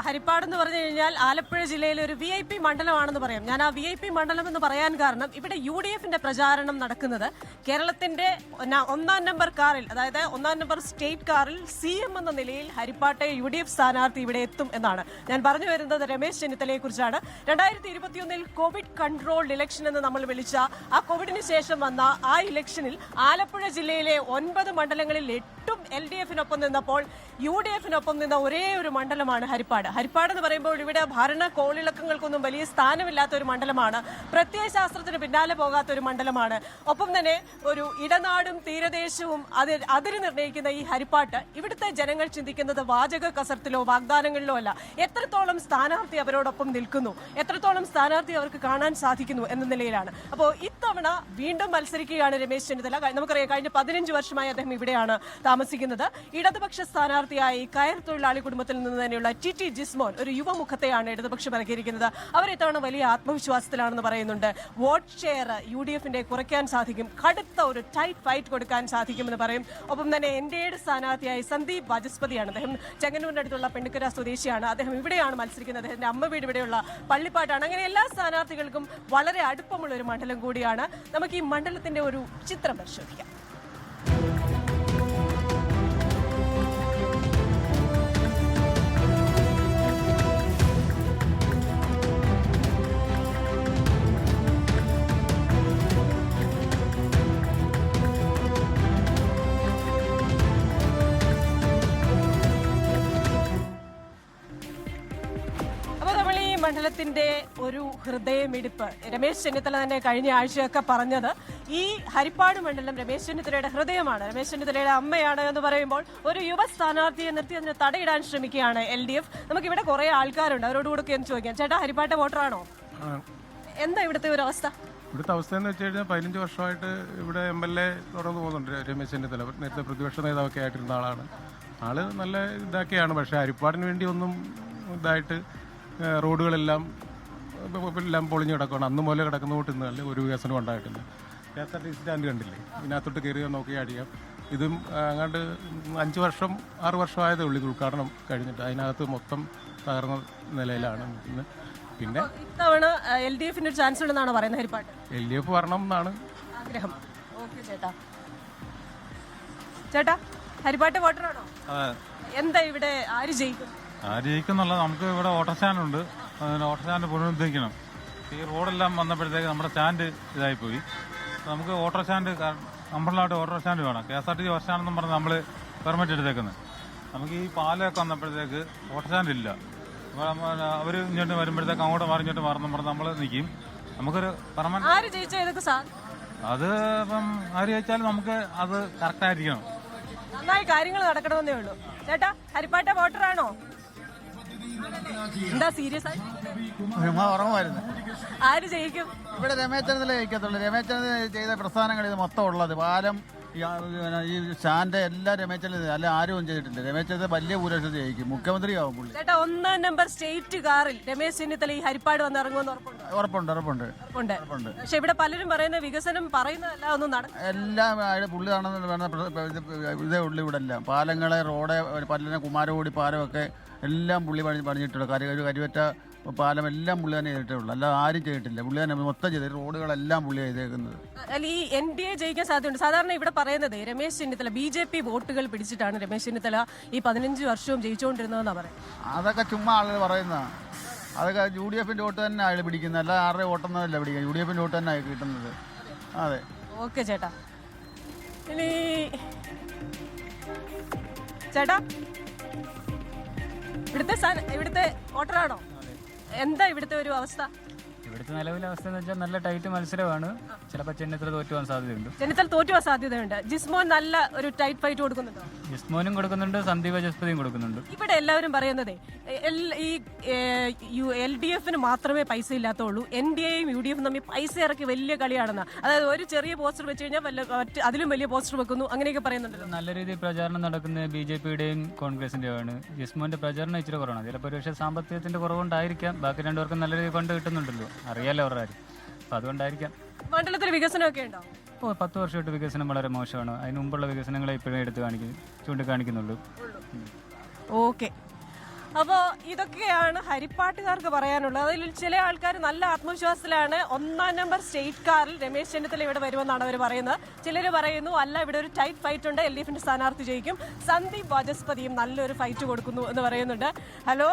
ഹരിപ്പാട് എന്ന് പറഞ്ഞു കഴിഞ്ഞാൽ ആലപ്പുഴ ജില്ലയിലെ ഒരു VIP മണ്ഡലമാണെന്ന് പറയാം. ഞാൻ ആ VIP മണ്ഡലം എന്ന് പറയാൻ കാരണം ഇവിടെ UDFന്റെ പ്രചാരണം നടക്കുന്നത് കേരളത്തിന്റെ ഒന്നാം നമ്പർ കാറിൽ, അതായത് ഒന്നാം നമ്പർ സ്റ്റേറ്റ് കാറിൽ CM എന്ന നിലയിൽ ഹരിപ്പാട്ടെ UDF സ്ഥാനാർത്ഥി ഇവിടെ എത്തും എന്നാണ്. ഞാൻ പറഞ്ഞു വരുന്നത് രമേശ് ചെന്നിത്തലയെ കുറിച്ചാണ്. 2021 കോവിഡ് കൺട്രോൾഡ് ഇലക്ഷൻ എന്ന് നമ്മൾ വിളിച്ച ആ കോവിഡിന് ശേഷം വന്ന ആ ഇലക്ഷനിൽ ആലപ്പുഴ ജില്ലയിലെ 9 മണ്ഡലങ്ങളിൽ 8ഉം LDFിനൊപ്പം നിന്നപ്പോൾ UDFിനൊപ്പം നിന്ന ഒരേ ഒരു മണ്ഡലമാണ് ഹരിപ്പാട്. ഹരിപ്പാട് എന്ന് പറയുമ്പോൾ ഇവിടെ ഭരണ കോളിളക്കങ്ങൾക്കൊന്നും വലിയ സ്ഥാനമില്ലാത്ത ഒരു മണ്ഡലമാണ്. പ്രത്യയശാസ്ത്രത്തിന് പിന്നാലെ പോകാത്ത ഒരു മണ്ഡലമാണ്. ഒപ്പം തന്നെ ഒരു ഇടനാടും തീരദേശവും അതിര് നിർണ്ണയിക്കുന്ന ഈ ഹരിപ്പാട്ട് ഇവിടുത്തെ ജനങ്ങൾ ചിന്തിക്കുന്നത് വാചക കസർത്തിലോ വാഗ്ദാനങ്ങളിലോ അല്ല, എത്രത്തോളം സ്ഥാനാർത്ഥി അവരോടൊപ്പം നിൽക്കുന്നു, എത്രത്തോളം സ്ഥാനാർത്ഥി അവർക്ക് കാണാൻ സാധിക്കുന്നു എന്ന നിലയിലാണ്. അപ്പോൾ ഇത്തവണ വീണ്ടും മത്സരിക്കുകയാണ് രമേശ് ചെന്നിത്തല. നമുക്കറിയാം, കഴിഞ്ഞ 15 വർഷമായി അദ്ദേഹം ഇവിടെയാണ് താമസിക്കുന്നത്. ഇടതുപക്ഷ സ്ഥാനാർത്ഥിയായി കയർ തൊഴിലാളി കുടുംബത്തിൽ നിന്ന് തന്നെയുള്ള TT ജിസ്മോൻ, ഒരു യുവമുഖത്തെയാണ് ഇടതുപക്ഷം ഇറക്കിയിരിക്കുന്നത്. അവരിത്തവണ വലിയ ആത്മവിശ്വാസത്തിലാണെന്ന് പറയുന്നുണ്ട്. വോട്ട് ഷെയർ UDFന്റെ കുറയ്ക്കാൻ സാധിക്കും, കടുത്ത ഒരു ടൈറ്റ് ഫൈറ്റ് കൊടുക്കാൻ സാധിക്കുമെന്ന് പറയും. ഒപ്പം തന്നെ NDAയുടെ സ്ഥാനാർത്ഥിയായി സന്ദീപ് വാചസ്പതിയാണ്. അദ്ദേഹം ചെങ്ങന്നൂരിന്റെ അടുത്തുള്ള പെണ്ണുക്കര സ്വദേശിയാണ്. അദ്ദേഹം ഇവിടെയാണ് മത്സരിക്കുന്നത്. അദ്ദേഹത്തിന്റെ അമ്മ വീട് ഇവിടെയുള്ള പള്ളിപ്പാട്ടാണ്. അങ്ങനെ എല്ലാ സ്ഥാനാർത്ഥികൾക്കും വളരെ അടുപ്പമുള്ള ഒരു മണ്ഡലം കൂടിയാണ്. നമുക്ക് ഈ മണ്ഡലത്തിന്റെ ഒരു ചിത്രം പരിശോധിക്കാം. മണ്ഡലത്തിന്റെ ഒരു ഹൃദയമിടിപ്പ് രമേശ് ചെന്നിത്തല തന്നെ കഴിഞ്ഞ ആഴ്ചയൊക്കെ പറഞ്ഞത് ഈ ഹരിപ്പാട് മണ്ഡലം രമേശ് ചെന്നിത്തലയുടെ ഹൃദയമാണ്, രമേശ് ചെന്നിത്തലയുടെ അമ്മയാണ് എന്ന് പറയുമ്പോൾ ഒരു യുവ സ്ഥാനാർത്ഥിയെ നിർത്തി അതിന് തടയിടാൻ ശ്രമിക്കുകയാണ് LDF. നമുക്കിവിടെ കുറെ ആൾക്കാരുണ്ട്, അവരോട് കൂടെ ഒന്ന് ചോദിക്കാം. ചേട്ടാ, ഹരിപ്പാട്ടെ വോട്ടറാണോ? എന്താ ഇവിടുത്തെ ഒരു അവസ്ഥ? ഇവിടുത്തെ അവസ്ഥ എന്ന് വെച്ച് കഴിഞ്ഞാൽ 15 വർഷമായിട്ട് ഇവിടെ MLA തുടർന്ന് പോകുന്നുണ്ട് രമേശ് ചെന്നിത്തല. നേരത്തെ പ്രതിപക്ഷ നേതാവൊക്കെ ആയിട്ടിരുന്ന ആളാണ്. ആള് നല്ല ഇതാക്കിയാണ്. പക്ഷേ ഹരിപ്പാടിന് വേണ്ടി ഒന്നും ഇതായിട്ട് റോഡുകളെല്ലാം പൊളിഞ്ഞ് കിടക്കുകയാണ്. അന്ന് മുതലേ കിടക്കുന്ന തൊട്ട് ഇന്നല്ല ഒരു വികസനം ഉണ്ടായിട്ടില്ല. KSRTC സ്റ്റാൻഡ് കണ്ടില്ലേ, ഇതിനകത്തോട്ട് കയറിയാൽ നോക്കിയാൽ അറിയാം. ഇതും അങ്ങാണ്ട് 5 വർഷം 6 വർഷമായതേ ഉള്ളൂ ഇത് ഉദ്ഘാടനം കഴിഞ്ഞിട്ട്. അതിനകത്ത് മൊത്തം തകർന്ന നിലയിലാണ് ഇന്ന്. പിന്നെ ഇത്തവണ LDFന് ഒരു ചാൻസ് ഉണ്ടെന്നാണ് പറയുന്നത്. ഹരിപ്പാട് LDF വരണം എന്നാണ് ആഗ്രഹം. ചേട്ടാ, ഹരിപ്പാട്ടെ വോട്ടറാണോ? എന്താ ഇവിടെ ആര് ജയിക്കും? ജയിക്കുന്നുള്ള നമുക്ക് ഇവിടെ ഓട്ടോ സ്റ്റാൻഡുണ്ട്. ഓട്ടോ സ്റ്റാൻഡ് പുനരുദ്ധരിക്കണം. ഈ റോഡെല്ലാം വന്നപ്പോഴത്തേക്ക് നമ്മുടെ സ്റ്റാൻഡ് ഇതായിപ്പോയി. നമുക്ക് ഓട്ടോ സ്റ്റാൻഡ് കമ്പളായിട്ട് ഓട്ടോ സ്റ്റാൻഡ് വേണം. KSRTC ബസ് സ്റ്റാൻഡെന്നും പറഞ്ഞ് നമ്മൾ പെർമിറ്റ് എടുത്തേക്കുന്നത്. നമുക്ക് ഈ പാലമൊക്കെ വന്നപ്പോഴത്തേക്ക് ഓട്ടോ സ്റ്റാൻഡ് ഇല്ല. അവർ ഇങ്ങോട്ട് വരുമ്പോഴത്തേക്ക് അങ്ങോട്ട് മാറി ഇങ്ങോട്ട് മാറുന്നു പറഞ്ഞ് നമ്മൾ നിൽക്കും. നമുക്കൊരു പെർമനന്റ് അത് ഇപ്പം ആര് ജയിച്ചാലും നമുക്ക് അത് കറക്റ്റായിരിക്കണം. നന്നായി കാര്യങ്ങൾ നടക്കണമെന്നേ ഉള്ളൂ. ചേട്ടാ, ഹരിപ്പാട്ടെ വോട്ടറാണോ? എന്താ സീരിയസ് ആയി? ഉറങ്ങുമായിരുന്നു. ആര് ജയിക്കും? ഇവിടെ രമേശ് ചെന്നിത്തല ജയിക്കത്തുള്ളൂ. രമേശ് ചെന്നിത്തല ചെയ്ത പ്രസ്ഥാനങ്ങൾ ഇത് മൊത്തം ഉള്ളത്. പാലം, ഈ സ്റ്റാൻഡ് എല്ലാം രമേശ് ചെന്നിത്തല, അല്ല ആരും ഒന്നും ചെയ്തിട്ടില്ല. രമേശ് ചെന്നിത്തല വലിയ ഭൂരിപക്ഷത്തിൽ ജയിക്കും, മുഖ്യമന്ത്രിയാവും പുള്ളി. ചേട്ടാ, 1ാം നമ്പർ സ്റ്റേറ്റ് കാറിൽ രമേശ് ചെന്നിത്തല ഈ ഹരിപ്പാട് വന്ന് ഇറങ്ങുമെന്ന് ഉറപ്പുണ്ട്. പക്ഷെ ഇവിടെ പലരും പറയുന്ന വികസനം പറയുന്നതല്ല, ഒന്നും എല്ലാം പുള്ളി ആണെന്ന് വേണ്ട ഇതേ ഉള്ളു. ഇവിടെ എല്ലാം പാലങ്ങളെ, റോഡ്, പല്ലിനെ, കുമാരകോടി പാലമൊക്കെ എല്ലാം പുള്ളി പണിഞ്ഞിട്ടുള്ളൂ. കരുവറ്റ പാലം എല്ലാം പുള്ളി തന്നെ ചെയ്തിട്ടുള്ളൂ, അല്ലാതെ ആരും ചെയ്തിട്ടില്ല. പുള്ളി തന്നെ മൊത്തം ചെയ്ത് റോഡുകളെല്ലാം പുള്ളി ചെയ്തേക്കുന്നത്. ഈ NDA ജയിക്കാൻ സാധ്യതയുണ്ട്. സാധാരണ ഇവിടെ പറയുന്നത് രമേശ് ചെന്നിത്തല BJP വോട്ടുകൾ പിടിച്ചിട്ടാണ് രമേശ് ചെന്നിത്തല ഈ 15 വർഷവും ജയിച്ചുകൊണ്ടിരുന്നതെന്നാണ് പറയുന്നത്. അതൊക്കെ ചുമ്മാ ആളുകൾ പറയുന്നതാണ്. അതൊക്കെ UDFന്റെ വോട്ട് തന്നെ അയാൾ പിടിക്കുന്നത്, അല്ല ആരുടെ വോട്ടൊന്നുമല്ല പിടിക്കുക. UDFന്റെ വോട്ട് തന്നെ കിട്ടുന്നത്. അതെ, ഓക്കെ ചേട്ടാ. ഇനി ചേട്ടാ, ഇവിടുത്തെ വോട്ടറാണോ? എന്താ ഇവിടുത്തെ ഒരു അവസ്ഥ? ഇവിടുത്തെ നിലവിലെ അവസ്ഥ എന്ന് വെച്ചാൽ നല്ല ടൈറ്റ് മത്സരമാണ്. ചിലപ്പോൾ ചെന്നിത്തല തോറ്റുപോകാൻ സാധ്യതയുണ്ട്. ചെന്നിത്തല തോറ്റുപോകാൻ സാധ്യതയുണ്ട്. ജിസ്മോൻ നല്ല ഒരു ടൈറ്റ് ഫൈറ്റ് കൊടുക്കുന്നുണ്ടോ? ജിസ്മോനും കൊടുക്കുന്നുണ്ട്, സന്ദീപ് വാചസ്പതിയും കൊടുക്കുന്നുണ്ട്. ഇവിടെ എല്ലാവരും പറയുന്നതേ ഈ LDFന് മാത്രമേ പൈസ ഇല്ലാത്തുള്ളൂ, NDAയും UDFും തമ്മിൽ പൈസ ഇറക്കി വലിയ കളിയാണെന്ന്. അതായത് ഒരു ചെറിയ പോസ്റ്റർ വെച്ച് കഴിഞ്ഞാൽ അതിലും വലിയ പോസ്റ്റർ വെക്കുന്നു, അങ്ങനെയൊക്കെ പറയുന്നുണ്ട്. നല്ല രീതിയിൽ പ്രചാരണം നടക്കുന്നത് BJPയുടെയും കോൺഗ്രസിന്റെയും. ജിസ്മോന്റെ പ്രചാരണം ഇച്ചിരി കുറവാണ്. ചിലപ്പോൾ പക്ഷേ സാമ്പത്തികത്തിന്റെ കുറവുകൊണ്ടായിരിക്കാം. ബാക്കി രണ്ടുപേർക്കും നല്ല രീതിയിൽ കൊണ്ട് കിട്ടുന്നുണ്ടല്ലോ, അറിയാലോ അവരുടെ കാര്യം. അപ്പം അതുകൊണ്ടായിരിക്കാം. മണ്ഡലത്തിൽ വികസനമൊക്കെ ഉണ്ടോ? 10 വർഷമായിട്ട് വികസനം വളരെ മോശമാണ്. അതിന് മുമ്പുള്ള വികസനങ്ങളെ ഇപ്പോഴേ എടുത്ത് ചൂണ്ടിക്കാണിക്കുന്നുള്ളൂ. ഓക്കെ, അപ്പോൾ ഇതൊക്കെയാണ് ഹരിപ്പാട്ടുകാർക്ക് പറയാനുള്ളത്. അതിൽ ചില ആൾക്കാർ നല്ല ആത്മവിശ്വാസത്തിലാണ് 1-ാം നമ്പർ സ്റ്റേറ്റ് കാറിൽ രമേശ് ചെന്നിത്തല ഇവിടെ വരുമെന്നാണ് അവർ പറയുന്നത്. ചിലർ പറയുന്നു അല്ല, ഇവിടെ ഒരു ടൈറ്റ് ഫൈറ്റ് ഉണ്ട്, LDFന്റെ സ്ഥാനാർത്ഥി ജയിക്കും, സന്ദീപ് വാചസ്പതിയും നല്ലൊരു ഫൈറ്റ് കൊടുക്കുന്നു എന്ന് പറയുന്നുണ്ട്. ഹലോ,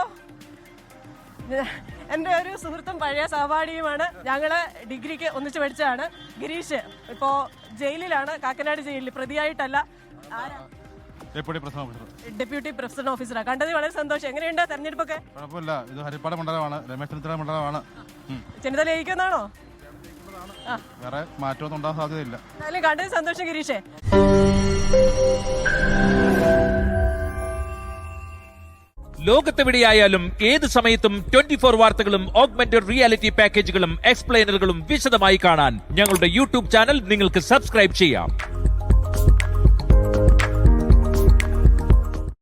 എൻ്റെ ഒരു സുഹൃത്തും പഴയ സഹപാഠിയുമാണ്. ഞങ്ങൾ ഡിഗ്രിക്ക് ഒന്നിച്ച് പഠിച്ചതാണ്. ഗിരീഷ് ഇപ്പോൾ ജയിലിലാണ്, കാക്കനാട് ജയിലിൽ, പ്രതിയായിട്ടല്ല. ഡെപ്യൂട്ടി പ്രസിഡന്റ് ഓഫീസറാണ്. കണ്ടത് വളരെ സന്തോഷം. എങ്ങനെയുണ്ട് തെരഞ്ഞെടുപ്പൊക്കെ? കുഴപ്പമില്ല, ഇത് ഹരിപ്പാട് മണ്ഡലമാണ്, രമേശ് ചെന്നിത്തല മണ്ഡലമാണ്. ചെന്നിത്തല ജയിക്കുന്നാണോ? വേറെ മാറ്റമൊന്നും ഉണ്ടാകാൻ സാധ്യതയില്ല. എന്നാലും കണ്ടത് സന്തോഷം ഗിരീഷേ. ലോകത്തെവിടെയായാലും ഏത് സമയത്തും 24 വാർത്തകളും ഓഗ്മെന്റഡ് റിയാലിറ്റി പാക്കേജുകളും എക്സ്പ്ലെയിനറുകളും വിശദമായി കാണാൻ ഞങ്ങളുടെ യൂട്യൂബ് ചാനൽ നിങ്ങൾക്ക് സബ്സ്ക്രൈബ് ചെയ്യാം.